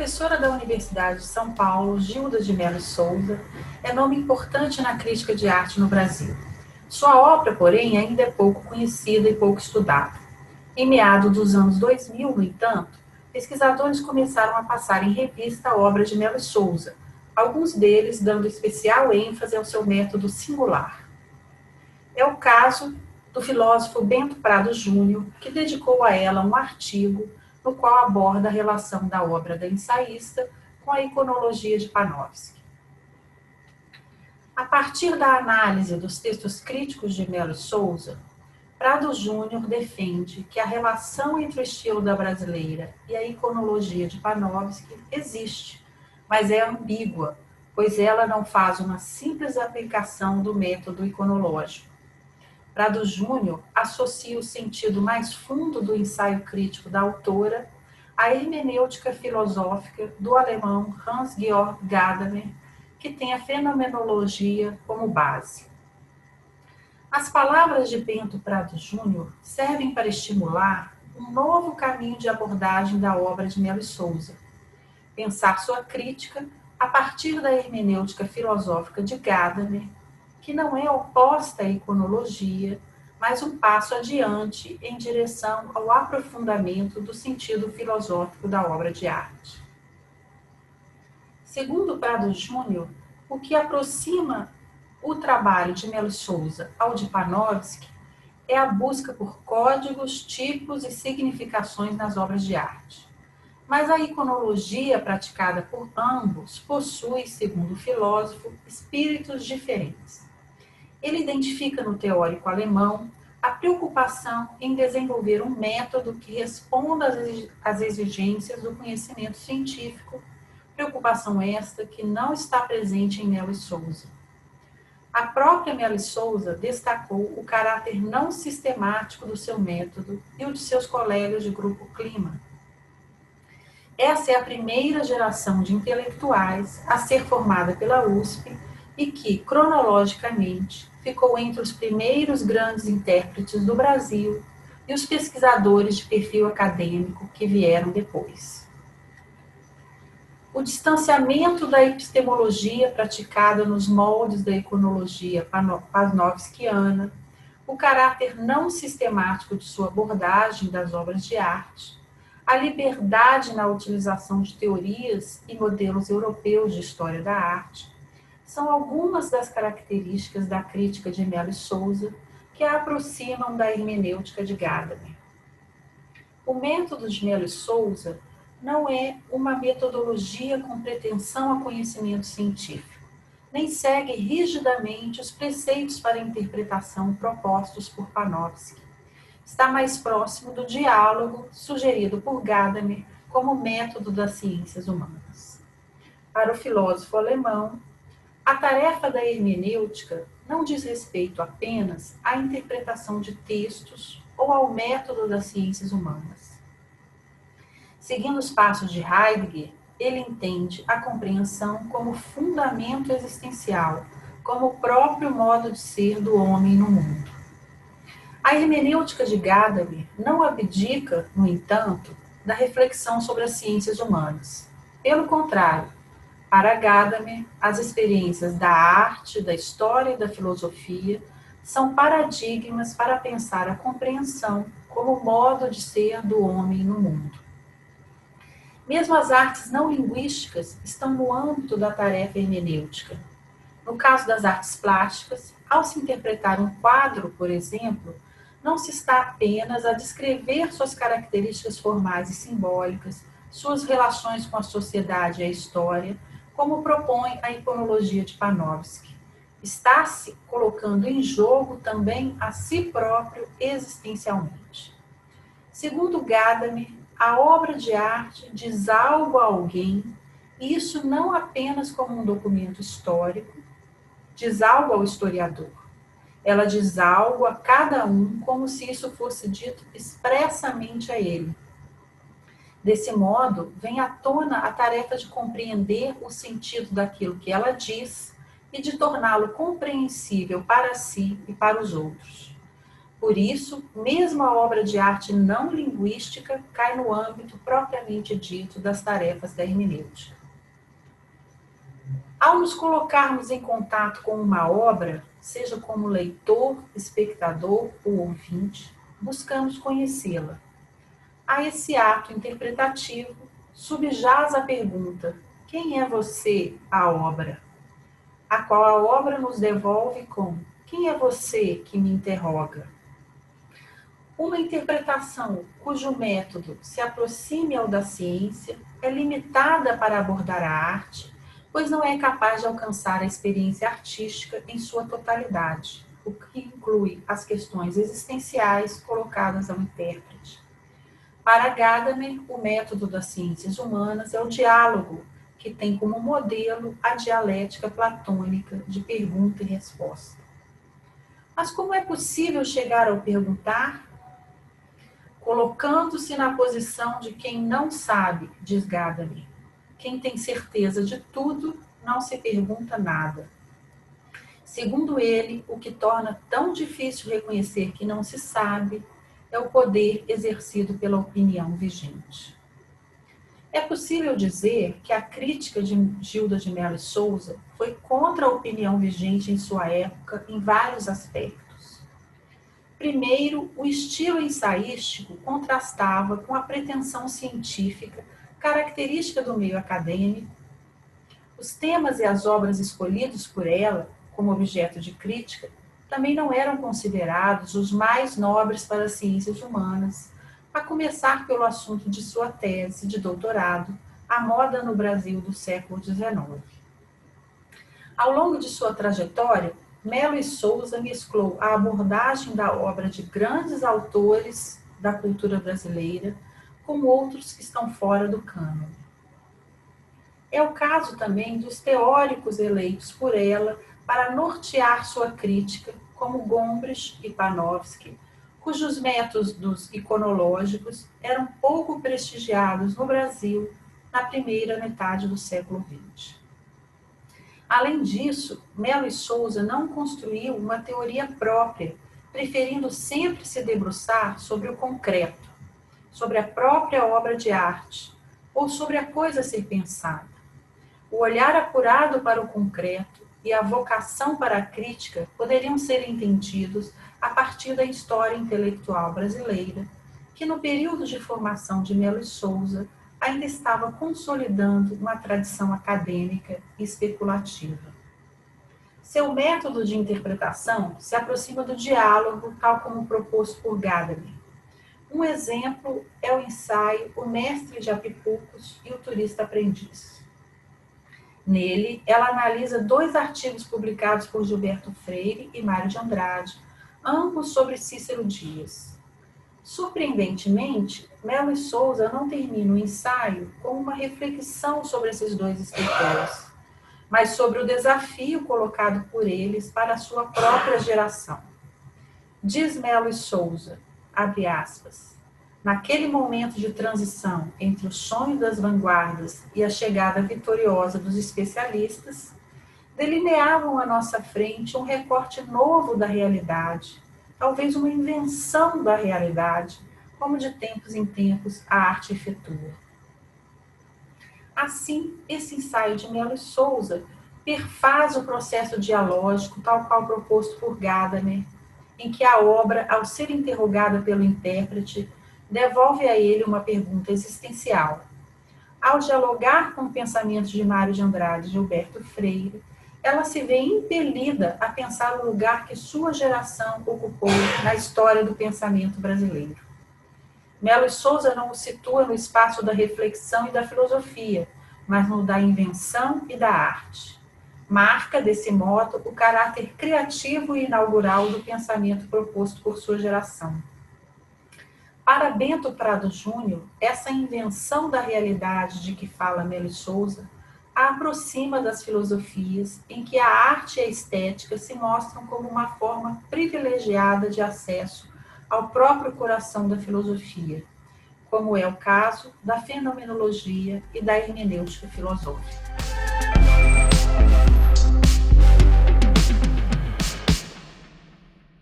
professora da Universidade de São Paulo, Gilda de Mello Souza, é nome importante na crítica de arte no Brasil. Sua obra, porém, ainda é pouco conhecida e pouco estudada. Em meados dos anos 2000, no entanto, pesquisadores começaram a passar em revista a obra de Mello Souza, alguns deles dando especial ênfase ao seu método singular. É o caso do filósofo Bento Prado Júnior, que dedicou a ela um artigo no qual aborda a relação da obra da ensaísta com a iconologia de Panofsky. A partir da análise dos textos críticos de Mello Souza, Prado Júnior defende que a relação entre o estilo da brasileira e a iconologia de Panofsky existe, mas é ambígua, pois ela não faz uma simples aplicação do método iconológico. Prado Júnior associa o sentido mais fundo do ensaio crítico da autora à hermenêutica filosófica do alemão Hans-Georg Gadamer, que tem a fenomenologia como base. As palavras de Bento Prado Júnior servem para estimular um novo caminho de abordagem da obra de Mello Souza. Pensar sua crítica a partir da hermenêutica filosófica de Gadamer, que não é oposta à iconologia, mas um passo adiante em direção ao aprofundamento do sentido filosófico da obra de arte. Segundo Prado Júnior, o que aproxima o trabalho de Mello Souza ao de Panofsky é a busca por códigos, tipos e significações nas obras de arte. Mas a iconologia praticada por ambos possui, segundo o filósofo, espíritos diferentes. Ele identifica no teórico alemão a preocupação em desenvolver um método que responda às exigências do conhecimento científico, preocupação esta que não está presente em Mello Souza. A própria Mello Souza destacou o caráter não sistemático do seu método e o de seus colegas de grupo Clima. Essa é a primeira geração de intelectuais a ser formada pela USP e que, cronologicamente, ficou entre os primeiros grandes intérpretes do Brasil e os pesquisadores de perfil acadêmico que vieram depois. O distanciamento da epistemologia praticada nos moldes da iconologia panofskiana, o caráter não sistemático de sua abordagem das obras de arte, a liberdade na utilização de teorias e modelos europeus de história da arte, são algumas das características da crítica de Mello Souza que a aproximam da hermenêutica de Gadamer. O método de Mello Souza não é uma metodologia com pretensão a conhecimento científico, nem segue rigidamente os preceitos para interpretação propostos por Panofsky. Está mais próximo do diálogo sugerido por Gadamer como método das ciências humanas. Para o filósofo alemão, a tarefa da hermenêutica não diz respeito apenas à interpretação de textos ou ao método das ciências humanas. Seguindo os passos de Heidegger, ele entende a compreensão como fundamento existencial, como o próprio modo de ser do homem no mundo. A hermenêutica de Gadamer não abdica, no entanto, da reflexão sobre as ciências humanas. Pelo contrário, para Gadamer, as experiências da arte, da história e da filosofia são paradigmas para pensar a compreensão como modo de ser do homem no mundo. Mesmo as artes não linguísticas estão no âmbito da tarefa hermenêutica. No caso das artes plásticas, ao se interpretar um quadro, por exemplo, não se está apenas a descrever suas características formais e simbólicas, suas relações com a sociedade e a história, como propõe a iconologia de Panofsky. Está-se colocando em jogo também a si próprio existencialmente. Segundo Gadamer, a obra de arte diz algo a alguém, e isso não apenas como um documento histórico, diz algo ao historiador. Ela diz algo a cada um como se isso fosse dito expressamente a ele. Desse modo, vem à tona a tarefa de compreender o sentido daquilo que ela diz e de torná-lo compreensível para si e para os outros. Por isso, mesmo a obra de arte não linguística cai no âmbito propriamente dito das tarefas da hermenêutica. Ao nos colocarmos em contato com uma obra, seja como leitor, espectador ou ouvinte, buscamos conhecê-la. A esse ato interpretativo subjaz a pergunta: quem é você, a obra? A qual a obra nos devolve com: quem é você que me interroga? Uma interpretação cujo método se aproxime ao da ciência é limitada para abordar a arte, pois não é capaz de alcançar a experiência artística em sua totalidade, o que inclui as questões existenciais colocadas ao intérprete. Para Gadamer, o método das ciências humanas é o diálogo, que tem como modelo a dialética platônica de pergunta e resposta. Mas como é possível chegar ao perguntar? Colocando-se na posição de quem não sabe, diz Gadamer. Quem tem certeza de tudo, não se pergunta nada. Segundo ele, o que torna tão difícil reconhecer que não se sabe é o poder exercido pela opinião vigente. É possível dizer que a crítica de Gilda de Mello e Souza foi contra a opinião vigente em sua época em vários aspectos. Primeiro, o estilo ensaístico contrastava com a pretensão científica característica do meio acadêmico. Os temas e as obras escolhidos por ela como objeto de crítica também não eram considerados os mais nobres para as ciências humanas, a começar pelo assunto de sua tese de doutorado, A Moda no Brasil do século XIX. Ao longo de sua trajetória, Mello e Souza mesclou a abordagem da obra de grandes autores da cultura brasileira com outros que estão fora do cânone. É o caso também dos teóricos eleitos por ela para nortear sua crítica, como Gombrich e Panofsky, cujos métodos iconológicos eram pouco prestigiados no Brasil na primeira metade do século XX. Além disso, Mello e Souza não construiu uma teoria própria, preferindo sempre se debruçar sobre o concreto, sobre a própria obra de arte, ou sobre a coisa a ser pensada. O olhar apurado para o concreto e a vocação para a crítica poderiam ser entendidos a partir da história intelectual brasileira, que no período de formação de Mello e Souza ainda estava consolidando uma tradição acadêmica e especulativa. Seu método de interpretação se aproxima do diálogo, tal como proposto por Gadamer. Um exemplo é o ensaio O Mestre de Apipucos e o Turista Aprendiz. Nele, ela analisa 2 artigos publicados por Gilberto Freire e Mário de Andrade, ambos sobre Cícero Dias. Surpreendentemente, Mello e Souza não termina o ensaio com uma reflexão sobre esses 2 escritores, mas sobre o desafio colocado por eles para a sua própria geração. Diz Mello e Souza, abre aspas, naquele momento de transição entre o sonho das vanguardas e a chegada vitoriosa dos especialistas, delineavam à nossa frente um recorte novo da realidade, talvez uma invenção da realidade, como de tempos em tempos a arte efetua. Assim, esse ensaio de Mello e Souza perfaz o processo dialógico, tal qual proposto por Gadamer, em que a obra, ao ser interrogada pelo intérprete, devolve a ele uma pergunta existencial. Ao dialogar com o pensamento de Mário de Andrade e Gilberto Freire, ela se vê impelida a pensar o lugar que sua geração ocupou na história do pensamento brasileiro. Mello e Souza não o situa no espaço da reflexão e da filosofia, mas no da invenção e da arte. Marca, desse modo, o caráter criativo e inaugural do pensamento proposto por sua geração. Para Bento Prado Júnior, essa invenção da realidade de que fala Mello e Souza a aproxima das filosofias em que a arte e a estética se mostram como uma forma privilegiada de acesso ao próprio coração da filosofia, como é o caso da fenomenologia e da hermenêutica filosófica.